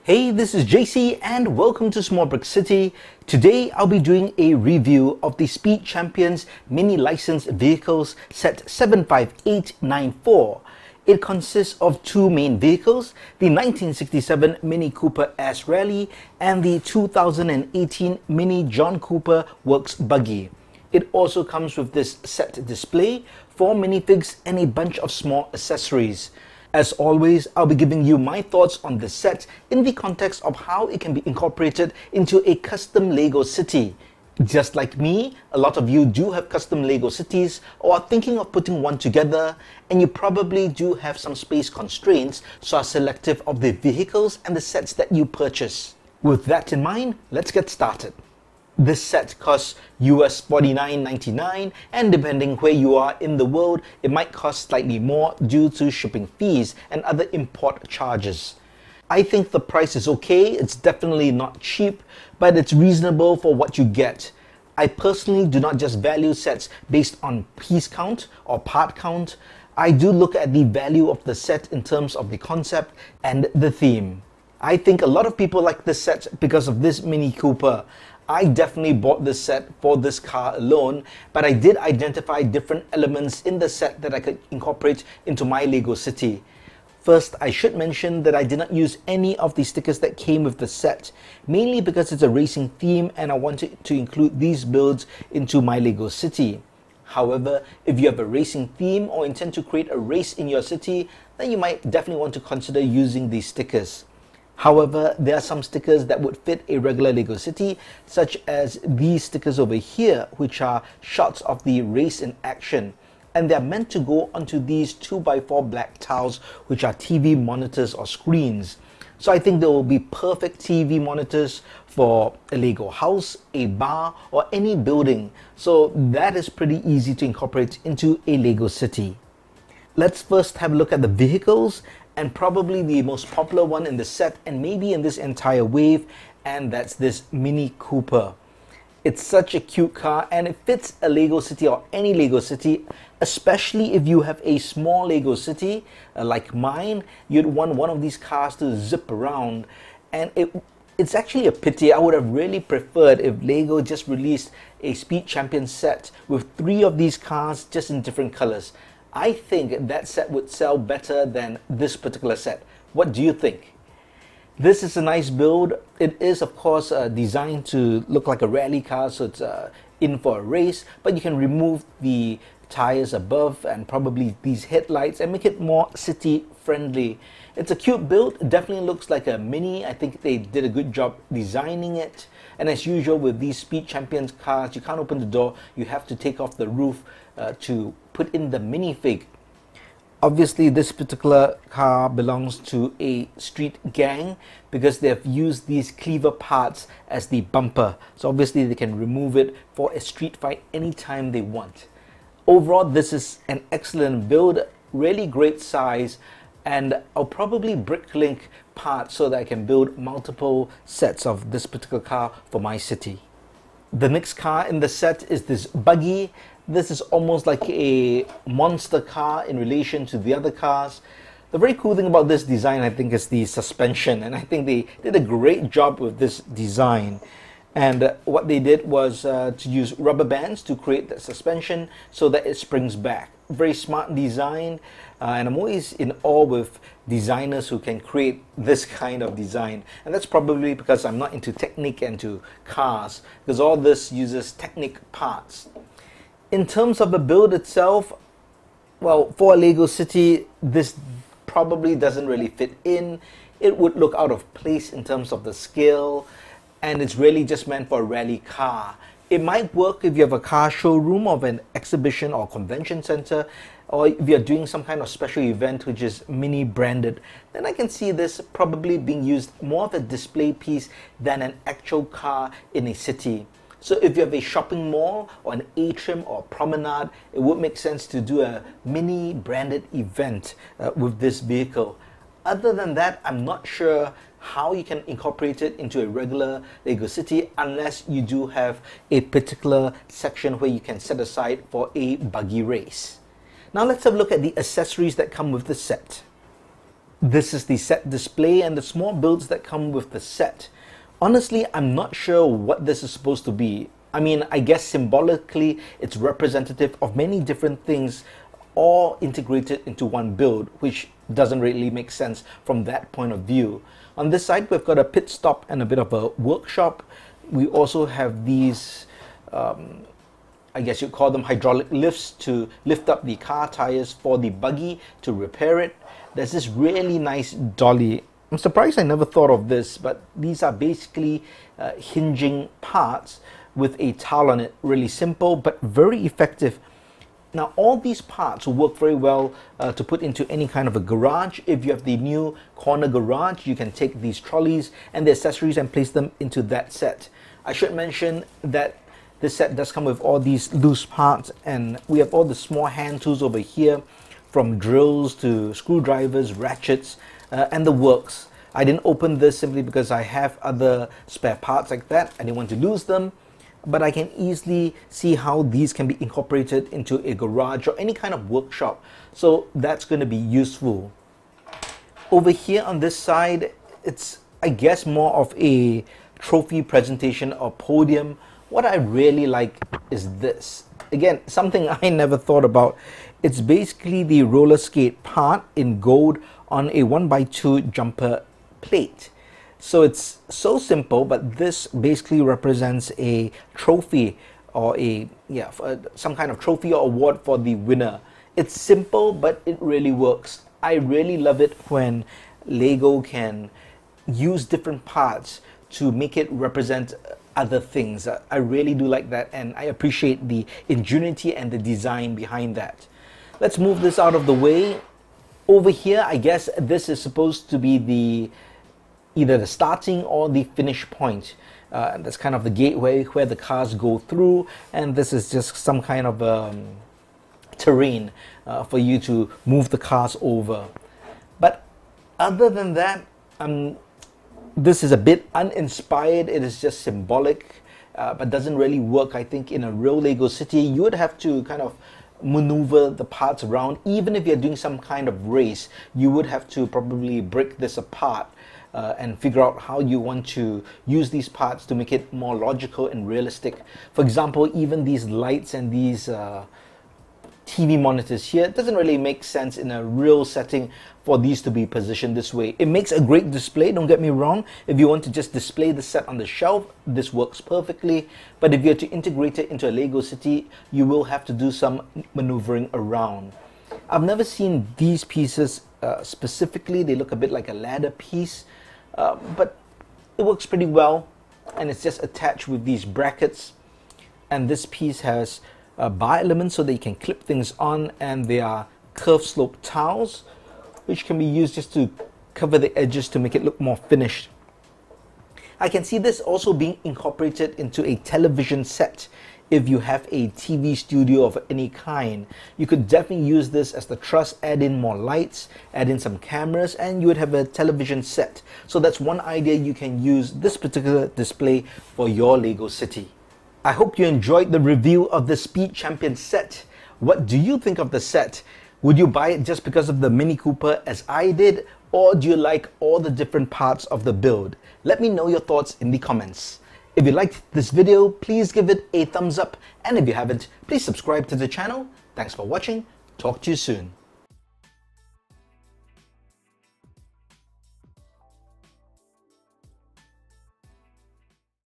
Hey, this is JC and welcome to Small Brick City. Today I'll be doing a review of the Speed Champions Mini Licensed Vehicles Set 75894. It consists of two main vehicles, the 1967 Mini Cooper S Rally and the 2018 Mini John Cooper Works Buggy. It also comes with this set display, 4 minifigs and a bunch of small accessories. As always, I'll be giving you my thoughts on the set in the context of how it can be incorporated into a custom Lego city. Just like me, a lot of you do have custom Lego cities or are thinking of putting one together, and you probably do have some space constraints, so are selective of the vehicles and the sets that you purchase. With that in mind, let's get started. This set costs US $49.99, and depending where you are in the world, it might cost slightly more due to shipping fees and other import charges. I think the price is okay. It's definitely not cheap, but it's reasonable for what you get. I personally do not just value sets based on piece count or part count. I do look at the value of the set in terms of the concept and the theme. I think a lot of people like this set because of this Mini Cooper. I definitely bought this set for this car alone, but I did identify different elements in the set that I could incorporate into my Lego city. First, I should mention that I did not use any of the stickers that came with the set, mainly because it's a racing theme and I wanted to include these builds into my Lego city. However, if you have a racing theme or intend to create a race in your city, then you might definitely want to consider using these stickers. However, there are some stickers that would fit a regular Lego city, such as these stickers over here, which are shots of the race in action. And they're meant to go onto these 2x4 black tiles, which are TV monitors or screens. So I think they will be perfect TV monitors for a Lego house, a bar, or any building. So that is pretty easy to incorporate into a Lego city. Let's first have a look at the vehicles, and probably the most popular one in the set and maybe in this entire wave, and that's this Mini Cooper. It's such a cute car and it fits a Lego city or any Lego city, especially if you have a small Lego city like mine. You'd want one of these cars to zip around, and it's actually a pity. I would have really preferred if Lego just released a Speed Champion set with 3 of these cars just in different colors. I think that set would sell better than this particular set. What do you think? This is a nice build. It is of course designed to look like a rally car, so it's in for a race, but you can remove the tires above and probably these headlights and make it more city friendly. It's a cute build. It definitely looks like a Mini. I think they did a good job designing it. And as usual with these Speed Champions cars, you can't open the door. You have to take off the roof to put in the minifig. Obviously this particular car belongs to a street gang because they have used these cleaver parts as the bumper. So obviously they can remove it for a street fight anytime they want. Overall, this is an excellent build, really great size, and I'll probably bricklink parts so that I can build multiple sets of this particular car for my city. The next car in the set is this Buggy. This is almost like a monster car in relation to the other cars. The very cool thing about this design, I think, is the suspension, and I think they did a great job with this design. And what they did was to use rubber bands to create the suspension so that it springs back. Very smart design, and I'm always in awe with designers who can create this kind of design. And that's probably because I'm not into Technic and to cars, because all this uses Technic parts. In terms of the build itself, well, for a Lego city, this probably doesn't really fit in. It would look out of place in terms of the scale, and it's really just meant for a rally car. It might work if you have a car showroom of an exhibition or convention center, or if you're doing some kind of special event which is Mini branded. Then I can see this probably being used more of a display piece than an actual car in a city. So if you have a shopping mall or an atrium or promenade, it would make sense to do a Mini branded event with this vehicle. Other than that, I'm not sure how you can incorporate it into a regular Lego city unless you do have a particular section where you can set aside for a buggy race. Now let's have a look at the accessories that come with the set. This is the set display and the small builds that come with the set. Honestly, I'm not sure what this is supposed to be. I mean, I guess symbolically it's representative of many different things all integrated into one build, which doesn't really make sense from that point of view. On this side, we've got a pit stop and a bit of a workshop. We also have these, I guess you'd call them hydraulic lifts to lift up the car tires for the buggy to repair it. There's this really nice dolly. I'm surprised I never thought of this, but these are basically hinging parts with a towel on it. Really simple, but very effective. Now, all these parts will work very well to put into any kind of a garage. If you have the new corner garage, you can take these trolleys and the accessories and place them into that set. I should mention that this set does come with all these loose parts, and we have all the small hand tools over here, from drills to screwdrivers, ratchets, and the works. I didn't open this simply because I have other spare parts like that. I didn't want to lose them. But I can easily see how these can be incorporated into a garage or any kind of workshop. So that's going to be useful. Over here on this side, it's, I guess, more of a trophy presentation or podium. What I really like is this. Again, something I never thought about. It's basically the roller skate part in gold on a 1x2 jumper plate. So it's so simple, but this basically represents a trophy or some kind of trophy or award for the winner. It's simple, but it really works. I really love it when Lego can use different parts to make it represent other things. I really do like that, and I appreciate the ingenuity and the design behind that. Let's move this out of the way. Over here, I guess this is supposed to be either the starting or the finish point. That's kind of the gateway where the cars go through, and this is just some kind of terrain for you to move the cars over. But other than that, this is a bit uninspired. It is just symbolic, but doesn't really work. I think in a real Lego city, you would have to kind of maneuver the parts around. Even if you're doing some kind of race, you would have to probably break this apart and figure out how you want to use these parts to make it more logical and realistic. For example, even these lights and these TV monitors here, it doesn't really make sense in a real setting for these to be positioned this way. It makes a great display, don't get me wrong. If you want to just display the set on the shelf, this works perfectly. But if you're to integrate it into a Lego city, you will have to do some maneuvering around. I've never seen these pieces specifically. They look a bit like a ladder piece. But it works pretty well, and it's just attached with these brackets. And this piece has bar elements so that you can clip things on, and there are curved slope tiles which can be used just to cover the edges to make it look more finished. I can see this also being incorporated into a television set. If you have a TV studio of any kind, you could definitely use this as the truss, add in more lights, add in some cameras, and you would have a television set. So that's one idea you can use this particular display for your Lego city. I hope you enjoyed the review of the Speed Champion set. What do you think of the set? Would you buy it just because of the Mini Cooper as I did, or do you like all the different parts of the build? Let me know your thoughts in the comments. If you liked this video, please give it a thumbs up, and if you haven't, please subscribe to the channel. Thanks for watching. Talk to you soon.